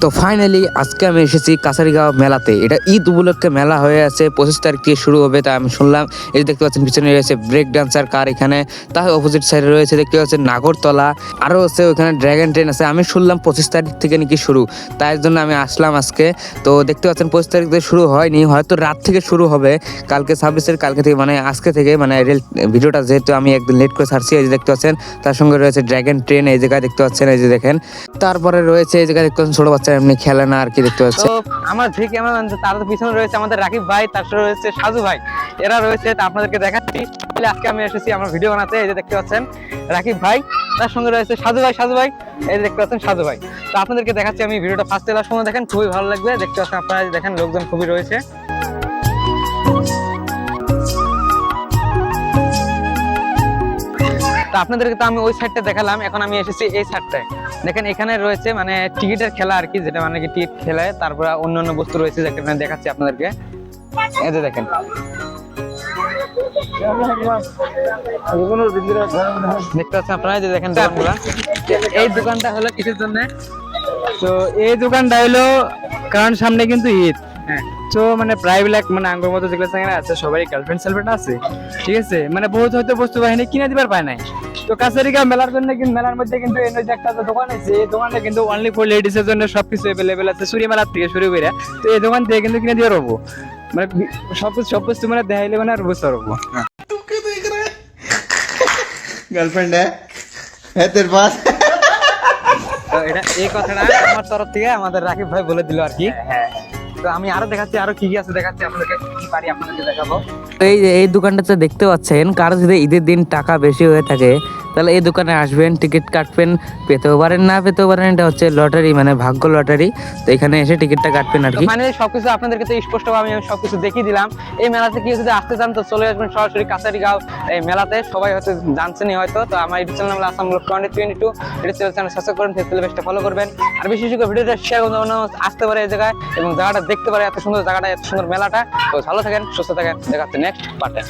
তো ফাইনালি আজকে আমি এসেছি কাছারিগাঁও মেলাতে। এটা ঈদ উপলক্ষে মেলা হয়ে আছে, 25 তারিখ থেকে শুরু হবে। তা আমি শুনলাম, এই দেখতে পাচ্ছেন পিছনে রয়েছে ব্রেক ডান্সার কার, এখানে তার অপোজিট সাইডে রয়েছে দেখতে পাচ্ছেন নাগরতলা, আরও আছে ওখানে ড্র্যাগন ট্রেন আছে। আমি শুনলাম 25 তারিখ থেকে নাকি শুরু, তাই জন্য আমি আসলাম আজকে। তো দেখতে পাচ্ছেন 25 তারিখ থেকে শুরু হয়নি, হয়তো রাত থেকে শুরু হবে, কালকে 26-এর কালকে থেকে, মানে আজকে থেকে, মানে রেল ভিডিওটা যেহেতু আমি একদিন লেট করে ছাড়ছি। এই যে দেখতে পাচ্ছেন তার সঙ্গে রয়েছে ড্র্যাগন ট্রেন, এই জায়গায় দেখতে পাচ্ছেন, এই যে দেখেন। তারপরে রয়েছে এই জায়গায় দেখতে পাচ্ছেন ছোট বাচ্চা এমনি খেলে না আর কি দেখতে পাচ্ছেন। তো আমার যে ক্যামেরাম্যান তার পিছনে রয়েছে আমাদের রাকিব ভাই, তারপরে রয়েছে সাজু ভাই, এরা রয়েছে। তা আপনাদেরকে দেখাচ্ছি। আজকে আমি এসেছি আমার ভিডিও বানাতে। এই যে দেখতে পাচ্ছেন রাকিব ভাই, তার সঙ্গে রয়েছে সাজু ভাই। এই যে দেখতে পাচ্ছেন সাজু ভাই। তো আপনাদেরকে দেখাচ্ছি আমি ভিডিওটা ফার্স্ট থেকে লাস্ট পর্যন্ত দেখেন, খুবই ভালো লাগবে। দেখতে পাচ্ছেন আপনারা, দেখেন লোকজন খুবই রয়েছে। তো আপনাদেরকে তো আমি ওই সাইডটা দেখালাম, এখন আমি এসেছি এই সাইডটায়। দেখেন এখানে রয়েছে মানে টিকিটের খেলা আর কি, যেটা মানে কি টিকিট খেলায়, তারপর অন্যান্য বস্তু রয়েছে যেটা দেখাচ্ছি আপনাদেরকে। এই যে দেখেন, দেখতে পাচ্ছেন আপনারা, যে দেখেন দোকানগুলা। এই দোকানটা হলো কিসের জন্য? তো এই দোকানটা হলো কারণ সামনে কিন্তু ঈদ। হ্যাঁ, তো মানে প্রায়বিলাক মানে আঙ্গুর মতো যেগুলো সেখানে আছে, সবারই গার্লফ্রেন্ড সেলফ্রেন্ড আছে, ঠিক আছে, মানে বহুত হয়তো বস্তু বাহিনী কিনে দিবার পায় নাই। তো কাছারিগাঁও মেলার জন্য কিন্তু মেলার মধ্যে কিন্তু এই যে একটা দোকান আছে, এই দোকানটা কিন্তু অনলি ফর লেডিস এর জন্য সবকিছু অ্যাভেলেবেল আছে, সূর্য মেলার থেকে শুরু করে। তো এই দোকান থেকে কিন্তু কিনে দিয়ে পারবো, মানে সব বস্তু মানে দেখাইলে মানে আর বুঝতে পারবো। गर्लफ्रेंड है तेरे पास? তো এটা এই কথাটা আমার তরফ থেকে আমাদের রাকিব ভাই বলে দিল আর কি। হ্যাঁ, তো আমি আরো দেখাচ্ছি, আরো কি কি আছে দেখাচ্ছি আপনাদেরকে, কি পারি আপনাদেরকে দেখাবো। এই যে এই দোকানটাতে দেখতে পাচ্ছেন, কারো যদি ঈদের দিন টাকা বেশি হয়ে থাকে তাহলে এই দোকানে আসবেন, টিকিট কাটবেন, পেতেও পারেন না পেতেও পারেন, এটা হচ্ছে লটারি, মানে ভাগ্য লটারি। তো এখানে এসে টিকিটটা কাটবেন আর কি। মানে সবকিছু আপনাদেরকে তো স্পষ্টভাবে আমি সবকিছু দেখিয়ে দিলাম। এই মেলাতে কি যদি আসতে চান তো চলে আসবেন সরাসরি কাছারিগাঁও এই মেলাতে। সবাই হয়তো জানছেনই হয়তো। তো আমার ইউটিউব চ্যানেল আসাম ব্লগ 2022, এটা চ্যানেল সাবস্ক্রাইব করেন, ফেসবুকে পেজটা ফলো করবেন, আর বিশেষ করে ভিডিওটা শেয়ার করুন, আসতে পারে এই জায়গায় এবং জায়গাটা দেখতে পারে, এত সুন্দর জায়গাটা, এত সুন্দর মেলাটা। তো ভালো থাকেন, সুস্থ থাকেন, দেখা হচ্ছে নেক্সট পার্টে।